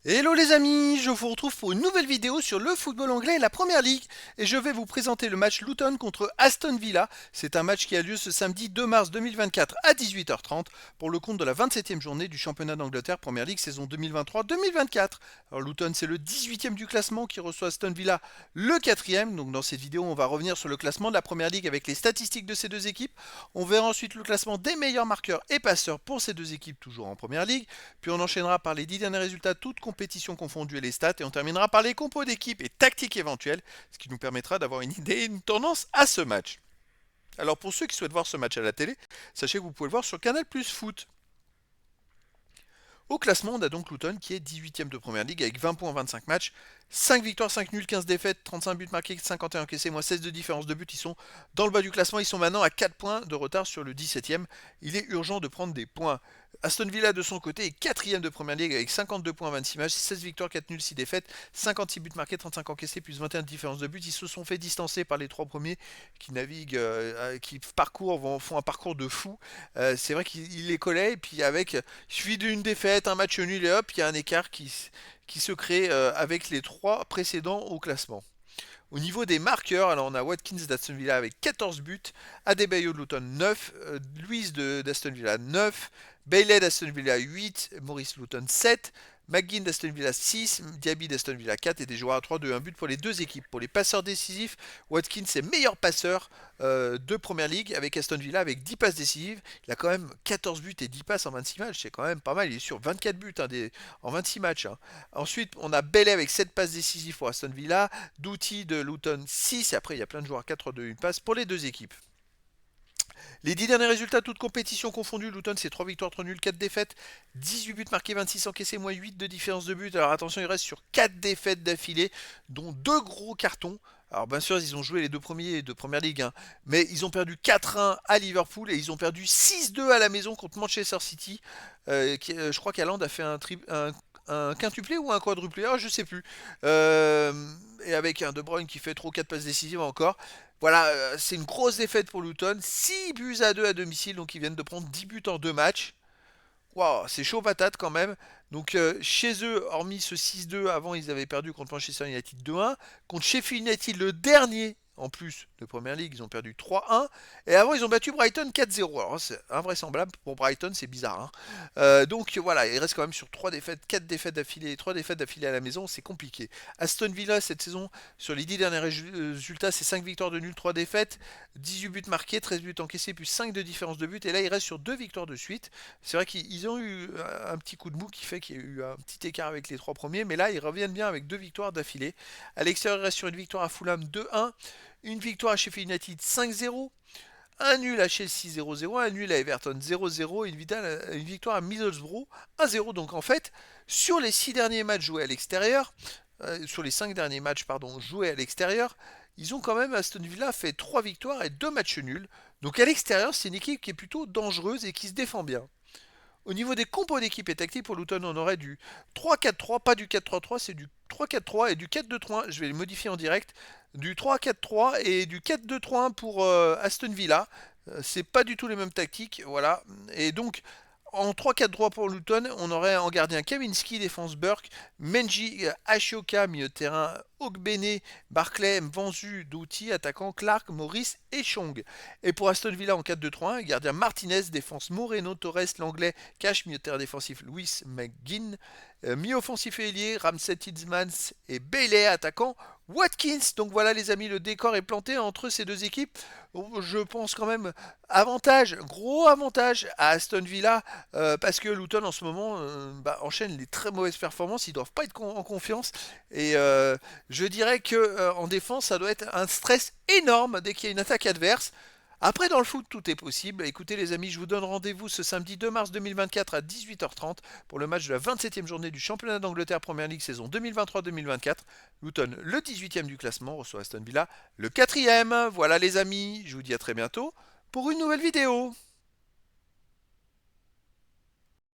Hello les amis, je vous retrouve pour une nouvelle vidéo sur le football anglais et la Première Ligue. Et je vais vous présenter le match Luton contre Aston Villa. C'est un match qui a lieu ce samedi 2 mars 2024 à 18h30 pour le compte de la 27e journée du championnat d'Angleterre Première Ligue saison 2023-2024. Alors Luton c'est le 18e du classement qui reçoit Aston Villa le 4e. Donc dans cette vidéo on va revenir sur le classement de la Première Ligue avec les statistiques de ces deux équipes. On verra ensuite le classement des meilleurs marqueurs et passeurs pour ces deux équipes toujours en Première Ligue. Puis on enchaînera par les 10 derniers résultats toutes compétitions confondues et les stats. Et on terminera par les compos d'équipe et tactiques éventuelles, ce qui nous permettra d'avoir une idée et une tendance à ce match. Alors pour ceux qui souhaitent voir ce match à la télé, sachez que vous pouvez le voir sur Canal Plus Foot. Au classement, on a donc Luton qui est 18e de Première Ligue avec 20 points en 25 matchs, 5 victoires, 5 nuls, 15 défaites, 35 buts marqués, 51 encaissés, moins 16 de différence de but. Ils sont dans le bas du classement, ils sont maintenant à 4 points de retard sur le 17e. Il est urgent de prendre des points. Aston Villa de son côté est 4e de Première Ligue avec 52 points en 26 matchs, 16 victoires, 4 nuls, 6 défaites, 56 buts marqués, 35 encaissés, plus 21 de différence de but. Ils se sont fait distancer par les 3 premiers qui naviguent, qui font un parcours de fou. C'est vrai qu'il les collait et puis il suffit d'une défaite, un match nul et hop, il y a un écart qui se crée avec les 3 précédents au classement. Au niveau des marqueurs, alors on a Watkins d'Aston Villa avec 14 buts, Adebayo de Luton 9, Luis d'Aston Villa 9, Bailey d'Aston Villa 8, Maurice Luton 7, McGinn d'Aston Villa 6, Diaby d'Aston Villa 4 et des joueurs à 3 de 1 but pour les deux équipes. Pour les passeurs décisifs, Watkins est meilleur passeur de Première Ligue avec Aston Villa avec 10 passes décisives. Il a quand même 14 buts et 10 passes en 26 matchs, c'est quand même pas mal. Il est sur 24 buts en 26 matchs. Ensuite, on a Bailey avec 7 passes décisives pour Aston Villa, Doughty de Luton 6 et après il y a plein de joueurs à 4 de 1 passe pour les deux équipes. Les 10 derniers résultats, toutes compétitions confondues, Luton c'est 3 victoires, 3 nuls, 4 défaites, 18 buts marqués, 26 encaissés, moins 8 de différence de but. Alors attention, il reste sur 4 défaites d'affilée, dont 2 gros cartons. Alors bien sûr, ils ont joué les deux premiers de Première Ligue, mais ils ont perdu 4-1 à Liverpool et ils ont perdu 6-2 à la maison contre Manchester City. Je crois qu'Haaland a fait un quintuplé ou un quadruplé, je sais plus. Et avec un De Bruyne qui fait trop 4 passes décisives encore. Voilà, c'est une grosse défaite pour Luton. 6 buts à 2 à domicile, donc ils viennent de prendre 10 buts en 2 matchs. Waouh, c'est chaud patate quand même. Donc chez eux, hormis ce 6-2, avant ils avaient perdu contre Manchester United 2-1. Contre Sheffield United, le dernier en plus de Première Ligue, ils ont perdu 3-1. Et avant, ils ont battu Brighton 4-0. Alors c'est invraisemblable pour Brighton, c'est bizarre. Donc voilà, il reste quand même sur 3 défaites, 4 défaites d'affilée, 3 défaites d'affilée à la maison, c'est compliqué. Aston Villa cette saison, sur les 10 derniers résultats, c'est 5 victoires de nul, 3 défaites, 18 buts marqués, 13 buts encaissés, plus 5 de différence de but. Et là, il reste sur 2 victoires de suite. C'est vrai qu'ils ont eu un petit coup de mou qui fait qu'il y a eu un petit écart avec les 3 premiers, mais là, ils reviennent bien avec 2 victoires d'affilée. À l'extérieur, il reste sur une victoire à Fulham 2-1, une victoire à Sheffield United 5-0, un nul à Chelsea 0-0, un nul à Everton 0-0 et une victoire à Middlesbrough 1-0. Donc en fait, sur les 6 derniers matchs joués à l'extérieur, sur les 5 derniers matchs joués à l'extérieur, ils ont quand même, Aston Villa, fait 3 victoires et 2 matchs nuls. Donc à l'extérieur, c'est une équipe qui est plutôt dangereuse et qui se défend bien. Au niveau des compos d'équipe et tactique pour Luton, on aurait du 3-4-3, pas du 4-3-3, c'est du 3-4-3 et du 4-2-3-1. Je vais les modifier en direct. Du 3-4-3 et du 4-2-3-1 pour Aston Villa. C'est pas du tout les mêmes tactiques, voilà. Et donc en 3-4-3 pour Luton, on aurait en gardien Kaminski, défense Burke, Menji, Ashioka, milieu de terrain, Ogbene, Barclay, Mvanzu, Doughty, attaquant Clark, Morris et Chong. Et pour Aston Villa en 4-2-3-1, gardien Martinez, défense Moreno, Torres, l'anglais, Cash, milieu de terrain défensif Louis McGinn, mi-offensif et ailier, Ramsey Tidsmans et Bailey, attaquant Watkins. Donc voilà les amis, le décor est planté entre ces deux équipes. Je pense quand même gros avantage à Aston Villa parce que Luton en ce moment enchaîne les très mauvaises performances, ils doivent pas être en confiance et je dirais que en défense ça doit être un stress énorme dès qu'il y a une attaque adverse. Après, dans le foot, tout est possible. Écoutez, les amis, je vous donne rendez-vous ce samedi 2 mars 2024 à 18h30 pour le match de la 27e journée du championnat d'Angleterre Première Ligue saison 2023-2024. Luton, le 18e du classement, reçoit Aston Villa, le 4e. Voilà, les amis, je vous dis à très bientôt pour une nouvelle vidéo.